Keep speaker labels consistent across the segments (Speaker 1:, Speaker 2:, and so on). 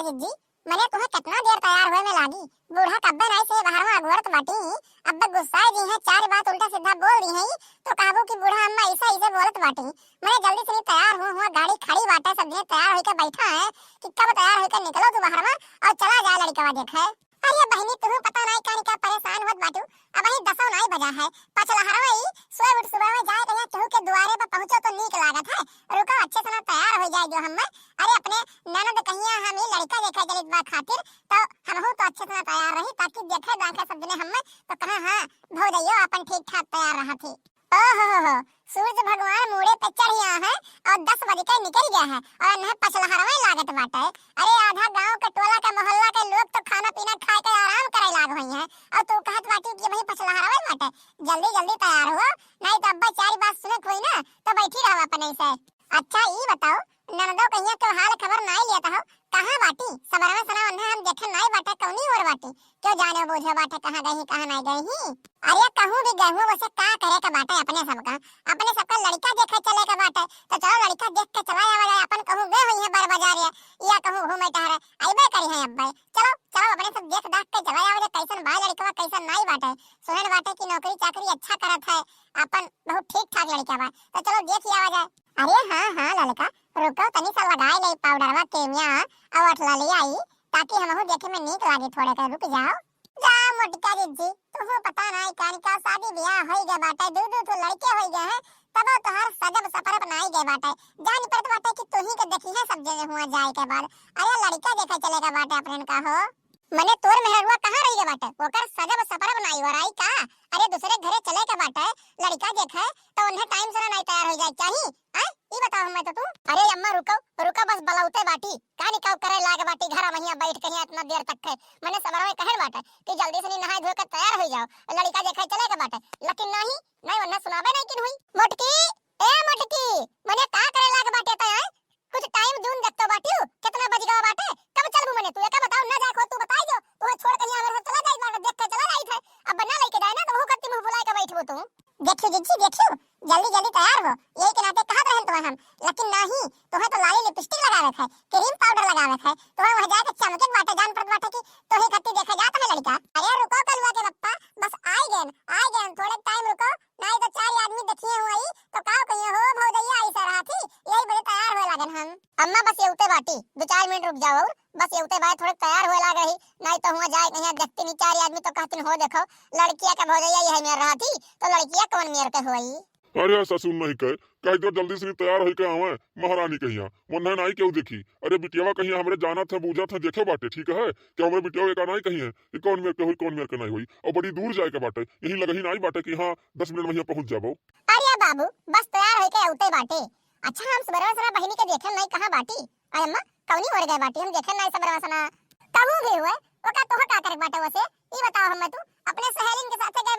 Speaker 1: जिज्जी मने तुम्हें कितना देर तैयार हुए में लागी। बूढ़ा कब्बे नहीं से बाहरवा अगवरत बाटी अब्बा गुस्साए दी है, चार बात उल्टा सीधा बोल दी है तो काबू की बूढ़ा अम्मा ऐसा ऐसे बोलत बाटी। मने जल्दी से तैयार हुआ, गाड़ी खड़ी बाटा, सब जने तैयार होकर बैठा है कि कब तैयार होकर निकलो तू बाहरवा और चला जा लड़का देखे। अरे बहनी तुम्हें पता नहीं कानी का परेशान होत बाटू। अब ही 10 नहीं बजा है, पछला हरवाई सुबह उठ सुबह में जाए कहीं केहू के द्वारे पर पहुंचो तो नीक लागत है। रुको अच्छे से ना तैयार हो जाए जो हम। अरे अपने ननद कहिया हम ही लड़का देखे चलित बा खातिर तो हमहू तो अच्छे से ना तैयार रही ताकि देखे दाखे सब जने हम तो कहा हां भौजैयो अपन ठीक ठाक तैयार रहा थी। ओहो सूरज भगवान मुड़े पे चढ़िया है और 10 बजे के निकल गया है और न पछला हरवाई लागत बाटे। अरे आधा गांव के टोला के मोहल्ला के लोग तो खाना पीना खा के आराम करे लाग होई है और तू कहत बाटी कि वही पछला हरवाई बाटे। जल्दी जल्दी तैयार हो नहीं तो अब्बा चार बात सुने कोई ना तो बैठी रहो अपन ऐसे। अच्छा ई बताओ ननदो कहिया के हाल खबर नहीं लेता हो, कहां बाटी सबरवा सना उन्हें हम देखे नहीं बाटे कौनी और बाटी क्यों जाने बोझो बाटे कहां गई कहां नहीं गई। अरे कहूं भी गहूं वैसे का करे का बाटे अपने सबका लड़का देखे चले का बाटे तो चलो लड़का देख के चला आवा जाए। अपन कहूं गए हुई है बर बाजार या कहूं घूमे टहरे आइबे करी है अब्बा। चलो चलो अपने सब देख दाख के चला आवा जाए कैसन बा लड़का कैसन नहीं बाटे। सुनन बाटे की नौकरी चाकरी अच्छा करत है, अपन बहुत ठीक ठाक लड़का बा तो चलो देख आवा जाए। अरे हां लड़का रुको तनी सा लगाए ले पाउडरवा केमिया और अठला ले आई ताकि हमहु देखे में नीक लागे। थोड़े का रुक जाओ जा मोटका जिज्जी तुहु पता नहीं कानी का शादी ब्याह होई गए बाटे, दो तो लड़के होई गए हैं तब तो हर सजब सफर बनाई गए बाटे। जान पड़त बाटे कि तू ही के देखी है सब जगह हुआ जाए के बाद। अरे लड़का देखा चलेगा बाटे अपने का हो मने तोर मेहरुआ कहां रही गए बाटे ओकर सजब सफर बनाई वराई का। अरे दूसरे घरे चले के बाटे लड़का देखे तो उन्हें टाइम से नहीं तैयार हो जाए चाहिए हैं ई बताओ हमें तो तू। अरे अम्मा रुको रुको बस बलाउते बाटी का निकाव करे लागे बाटी घर महिया बैठ के इतना देर तक है मने सबरवे कहन बाटे कि जल्दी से नहाए धो के तैयार हो जाओ लड़का देखे चले के बाटे लेकिन नहीं वरना सुनाबे नहीं कि हुई। मोटकी ए मोटकी मने का करे लागे बाटे तो कुछ टाइम दून देखतो बाटी कितना बज गया बाटे कब चलबू मने तू एक बताओ ना जाए तू बताई जो तू छोड़ के यहां मेरे चला जाई बाटे देख के चला जाई थे अब बना लेके जाए ना तो वो कत्ती मुंह बुलाए के बैठबो तू। देखियो जिज्जी देखियो जल्दी जल्दी तैयार हो यही के नाते कहत रहन तो हम लेकिन नहीं तुम्हें तो लाली लिपस्टिक लगावे है क्रीम पाउडर लगावे है तुम्हें वहां जाके चमके बाटे जान पड़त बाटे की तो ही कत्ती देखा जाता है लड़का। अरे रुको कलवा के पप्पा बस आए गए थोड़े टाइम रुको नहीं तो चार आदमी देखिए हुई तो का कहियो हो भौजैया ऐसा रहा थी यही बड़े तैयार होए लागन हम। अम्मा बस येउते बाटी 2-4 मिनट रुक जाओ बस येउते बाय थोड़े तैयार होए लाग रही नहीं तो हुआ जाए कहीं देखती नहीं चार आदमी तो कहती हो देखो लड़किया का भौजैया यही मेर रहा थी तो लड़किया कौन मेर के हुई।
Speaker 2: अरे ससुर नहीं कह तो जल्दी से तैयार होके आवे महारानी कहिया मुन्ना नहीं क्यों देखी। अरे बिटियावा कहिया हमरे जाना था बूझा था देखे बाटे ठीक है क्या हमरे बिटियावा का नहीं कहिए कि कौन मेर के हुई कौन मेर के नहीं हुई और बड़ी दूर जाए के बाटे यही लगही नहीं बाटे कि हां 10 मिनट में यहां पहुंच जाबो।
Speaker 1: अरे बाबू बस तैयार होके औते बाटे। अच्छा हम सबरवा सना बहिनी के देखे नहीं कहां बाटी अरे अम्मा कौनी मर गए बाटी हम देखे नहीं सबरवा सना कहूं भी हुए ओका तो का करे बाटे वसे ई बताओ हमें तू अपने सहेलिन के साथे गए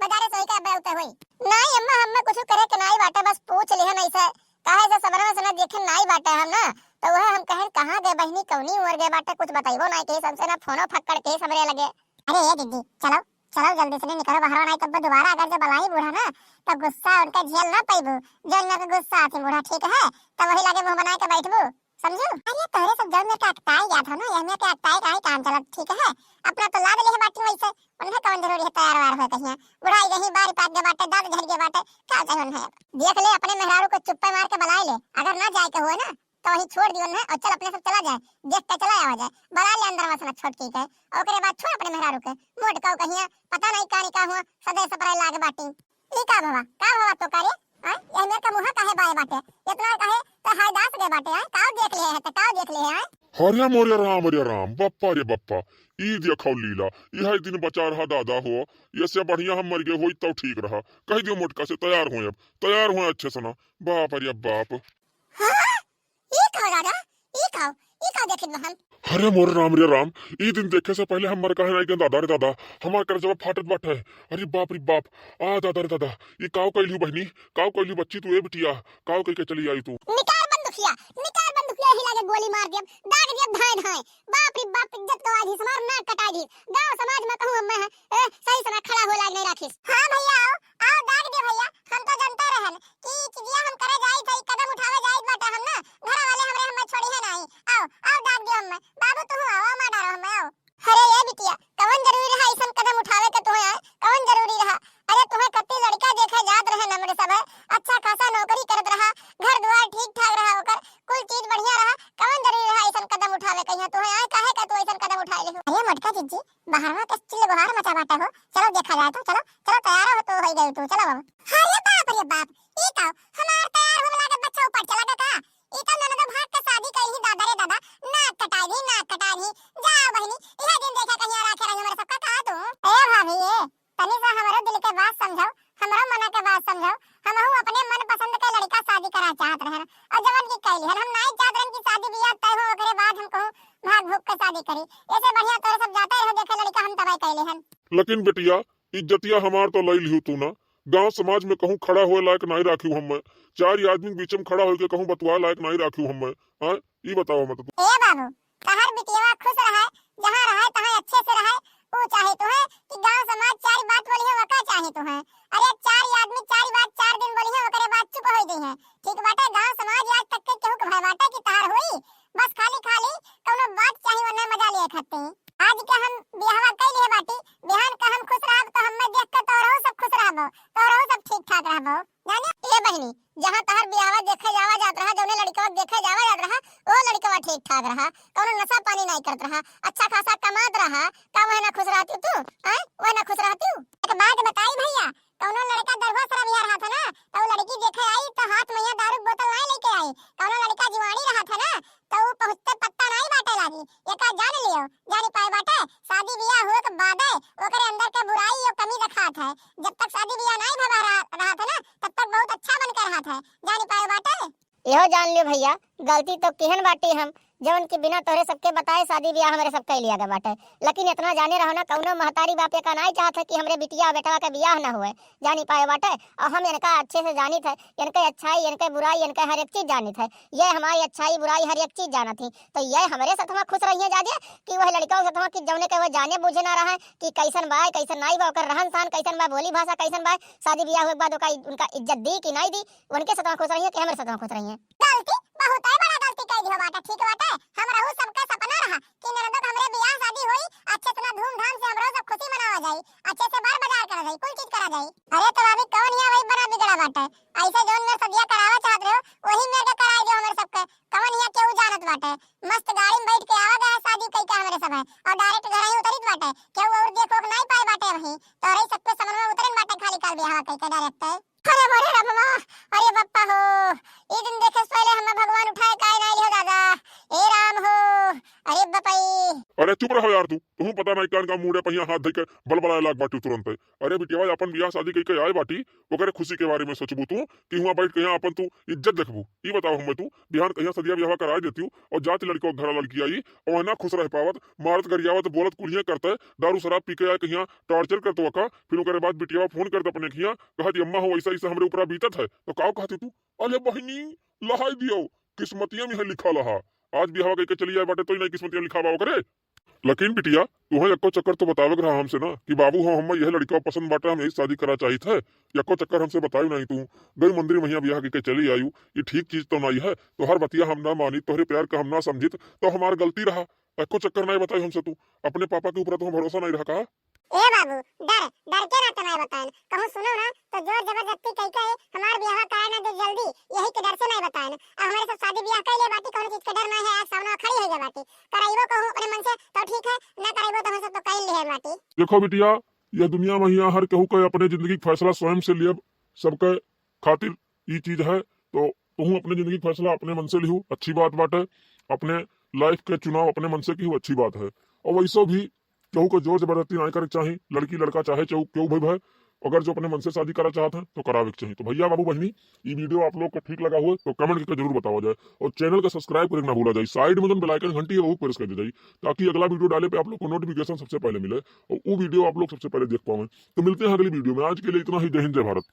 Speaker 1: बाजारे सोई का बेउते हुई। नहीं अम्मा हमें कुछ करे के नहीं बाटे बस पूछ ले हम ऐसे काहे जे सबरवा सना देखे नहीं बाटे हम ना तो वह हम कहें कहां गए बहिनी कौनी मर गए बाटे कुछ बताइबो नहीं के सबसे ना फोनो फक्कड़ के हमरे लगे। अरे ये दीदी चलो चलो जल्दी से निकलो बाहर नहीं तब दोबारा अगर जब बलाई बूढ़ा ना तब गुस्सा उनका झेल ना पाइबू जो इनका गुस्सा आती बूढ़ा ठीक है तब वही लगे मुंह बना के बैठबू समझो। अरे तोरे सब जब मेरे अटकाई गया था ना यह मेरे अटकाई का ही काम चला ठीक है अपना तो लाद ले बाटी वैसे उन्हें कौन जरूरी है तैयार वार हो कहिया बुढ़ाई यही बारी पात के बाटे दाद झड़ के बाटे का चाहिए है देख ले अपने मेहरारू को चुप्पे मार के बुला ले अगर ना जाए के हुए ना तो वही छोड़ दियो ना और चल अपने सब चला जाए देख के चला आवा जाए बुला ले अंदर वसना छोड़ के और ओकरे बाद छोड़ अपने मेहरारू के मोट का कहिया पता नहीं का निका हुआ सदे सपराई लागे बाटी ई का भवा तो करे ये मेरे का मुंह काहे बाए बाटे इतना काहे तो हाय दास गए बाटे काव देख ले है तो काव देख ले है।
Speaker 2: हरिया मोरिया राम बप्पा रे बप्पा ई देखो लीला यह दिन बचा रहा दादा हो ये से बढ़िया हम मर गए होई तो ठीक रहा कह दियो मोटका से तैयार हो अब तैयार हो अच्छे से ना बाप रे बाप।
Speaker 1: हां ई का दादा ई का देखिन हम।
Speaker 2: अरे मोर राम रे राम ई दिन देखे से पहले हम मर कहे नहीं के दादा रे दादा हमार कर जब फाटत बाटे। अरे बाप रे बाप आ दादा रे दादा ई काव कइलू बहनी काव कइलू बच्ची तू ए बिटिया काव कह के चली आई तू
Speaker 1: निकाल बंदूकिया ही लगे गोली मार दिया दाग दिया धाय बाप रे बाप इज्जत तो आज हमार नाक कटा दी गांव समाज में कहूं मैं सही समय खड़ा हो लाग नहीं राखिस। हां भैया आओ दाग दे भैया हम तो जानते रहन कि चीजिया हम करे जाई थई कदम उठावे जाई बाटे हम ना घर वाले हमरे हम छोड़ी है नहीं आओ दाग दियो हम बाबू तू आवा मा डरो हम आओ। अरे ये बिटिया कवन जरूरी रहा ऐसा कदम उठावे के तोहे कवन जरूरी रहा। अरे तुम्हें कत्ती लड़का देखे जात रहे नमरे सब अच्छा खासा नौकरी करत रहा घर द्वार ठीक ठाक रहा ओकर कुल चीज बढ़िया रहा कवन जरूरी रहा ऐसा कदम उठावे कहिया तोहे आए काहे का तू ऐसा कदम उठाए ले। अरे मोटका जीजी बाहरवा के चिल्ले गुहार मचा बाटा हो चलो देखा जाए तो चलो चलो तैयार हो तो हो गई तू चलो बाबू। अरे बाप ई का हमार तैयार होने लगे बच्चा ऊपर चला गया का ई का ननद भाग के शादी करी ही दादा रे दादा नाक कटाई जा बहनी यह दिन देखा कहीं राखे रही हमारे सबका कहा तू। ए भाभी ये तनी सा हमारे दिल के बात समझाओ हमरा मन के बात समझाओ हमहू अपने मन पसंद के लड़का शादी करा चाहत रहे और जवन की कहली हम नहीं चाहत रहे कि शादी बियाह तय हो ओकरे बाद हम कहूं भाग भूख के शादी करी ऐसे बढ़िया तोरे सब जाते रहो देखे लड़का हम तबाई कहले हन।
Speaker 2: लेकिन बेटिया इज्जतिया हमार तो लई लिहू तू ना गांव समाज में कहूं खड़ा होए लायक नहीं राखी हम चार आदमी बीच में खड़ा होके कहूं बतवा लायक नहीं राखी हम हां ई बताओ मत तू।
Speaker 1: ए बाबू तहर बिटिया खुश रहे जहां रहे तहां अच्छे से रहे वो चाहे तो है कि गांव समाज चार बात बोली है वका चाहे तो है। अरे चार आदमी चार बात 4 दिन बोली है ओकरे बाद चुप हो गई है ठीक बाटे गांव समाज आज तक के केहू के भय बाटे की तहार होई बस खाली कोनो बात चाहिए वरना मजा ले खाते हैं। आज के हम बियाहवा कैली है बाटी बिहान का हम खुश रहब तो हमें देख के तोरहु सब खुश रहबो तोरहु सब ठीक ठाक रहबो जाने। ए बहनी जहां तहर बियाहवा देखे जावा जात रहा जौने लड़कवा देखे जावा जात रहा वो लड़कवा ठीक ठाक रहा कोनो नशा पानी नहीं करत रहा अच्छा खासा कमात रहा का वह ना खुश रहती तू हैं वह ना खुश रहती। एक बात बताई भैया कोनो लड़का दरवा सरा बिहार रहा था ना तो लड़की देखे आई तो हाथ में दारू बोतल नहीं लेके आई कोनो लड़का जीवानी रहा था ना तो वो पहुंचते पत्ता नहीं बाटे लागी एका जान लियो जानी पाए बाटे शादी बियाह हुए के बाद ओकरे अंदर के बुराई और कमी दिखात है जब तक शादी बियाह नहीं भवा रहा था ना तब तक बहुत अच्छा बन कर रहा था जानी पाए बाटे।
Speaker 3: यहो जान लियो भैया गलती तो केहन बाटी हम जवन की बिना तोहरे सबके बताए शादी ब्याह हमारे सब कर लिया गया बाटे लेकिन इतना जाने रहो ना कौनो महतारी बाप का नहीं चाहत है कि हमरे बिटिया बेटवा का ब्याह ना हुए जानी पाए बाटे और हम इनका अच्छे से जानी थे इनके अच्छाई इनके बुराई इनके हर एक चीज जानी थे ये हमारी अच्छाई बुराई हर एक चीज जाना थी तो ये हमारे साथ हम खुश रही है जाजे कि वह लड़का के साथ कि जौने के वह जाने बुझे ना रहा है कि कैसन बा कैसन नहीं बा ओकर रहन सहन कैसन बा बोली भाषा कैसन बा शादी ब्याह हुए के बाद उनका इज्जत दी कि नहीं दी उनके साथ खुश रही है कि हमारे साथ खुश रही है।
Speaker 1: गलती बहुत है बड़ा गलती कर दी हो बाटा ठीक बाटे हमरा हु सबका सपना रहा कि ननद हमरे बियाह शादी होई अच्छे से धूमधाम से हमरो सब खुशी मनावा जाई अच्छे से बार बाजार करा जाई कुल चीज करा जाई। अरे तो अभी कौन हिया वही बना बिगड़ा बाटे ऐसे जोन में सदिया करावा चाहत रहे हो वही मेरे के कराई दियो हमरे सबके कौन हिया केहू जानत बाटे मस्त गाड़ी में बैठ के आवा गया शादी कई के हमरे सब है और डायरेक्ट घर ही उतरित बाटे केहू और देखो नहीं पाए बाटे वही तो रही सबके समझ में उतरन बाटे खाली काल बियाह कई के डायरेक्ट। अरे मोरे रबमा अरे बप्पा हो ये दिन देखे पहले हम भगवान उठाए काय नहीं लियो दादा ए राम हो अरे बपाई।
Speaker 2: अरे चुप रहो यार तू पता नहीं कान का मुंडे पहिया हाथ धके बलबलाए लाग बाटी तुरंत। अरे बिटिया अपन बियाह शादी कई के आए बाटी ओकरे खुशी के बारे में सोचबू तू कि हुआ बैठ के यहाँ अपन तू इज्जत देखबू ई बताओ हम तू बिहान कहिया सदिया बियाह करा देती और जात लड़को घर लड़की आई और ना खुश रह पावत मारत गरियावत बोलत कुलियां करते दारू शराब पी के आए कहिया टॉर्चर करत वका फिर ओकरे बाद बिटिया फोन करत अपने खिया कहती अम्मा हो ऐसा ऐसा हमरे ऊपर बीतत है तो काओ कहती तू अरे बहनी लहाई दियो किस्मतिया में है लिखा लहा आज बियाह कई के चली जाए बाटे तो नहीं किस्मतिया लिखा बाओ करे। लेकिन बिटिया तुम्हें एको चक्कर तो बतावे रहा हमसे ना कि बाबू हो हम यह लड़का पसंद बाटे हम यही शादी करा चाहिए थे एको चक्कर हमसे बताई नहीं तू गई मंदिर में बियाह के चली आयु ये ठीक चीज तो नहीं है तो हर बतिया हम ना मानी तोहरे प्यार का हम ना समझित तो हमार गलती रहा एको चक्कर नहीं बताई हमसे तू अपने पापा के ऊपर तो भरोसा नहीं रहा का।
Speaker 1: ए बाबू डर के ना तुम्हें बताएं कहूं सुनो ना तो जोर जबरदस्ती कई के हमार बियाह कराए ना दे जल्दी यही के डर से नहीं बताएं हमारे सब शादी बियाह कर ले बाटी कौन चीज के डर ना है आज सामने खड़ी है बाटी कराइबो कहूं अपने मन से तो ठीक है ना कराइबो तो हम सब तो कर ले है बाटी।
Speaker 2: देखो बिटिया यह दुनिया में यहाँ हर केहू के अपने जिंदगी का फैसला स्वयं से लिए सबके खातिर ये चीज है तो तुम अपने जिंदगी का फैसला अपने मन से लिहू अच्छी बात बाटे अपने लाइफ के चुनाव अपने मन से की अच्छी बात है और वैसो भी केहू को जोर जबरदस्ती नहीं करे चाहिए लड़की लड़का चाहे केहू भाई भाई अगर जो अपने मन से शादी करा चाहते हैं तो करावे चाहिए। तो भैया बाबू बहनी ये वीडियो आप लोग को ठीक लगा हुआ तो कमेंट करके जरूर बताओ जाए और चैनल को सब्सक्राइब करना भूला जाए साइड में जो बेल आइकन घंटी है वो प्रेस कर दी जाए ताकि अगला वीडियो डाले पे आप लोग को नोटिफिकेशन सबसे पहले मिले और वो वीडियो आप लोग सबसे पहले देख पाओ। तो मिलते हैं अगली वीडियो में आज के लिए इतना ही। जय हिंद जय भारत।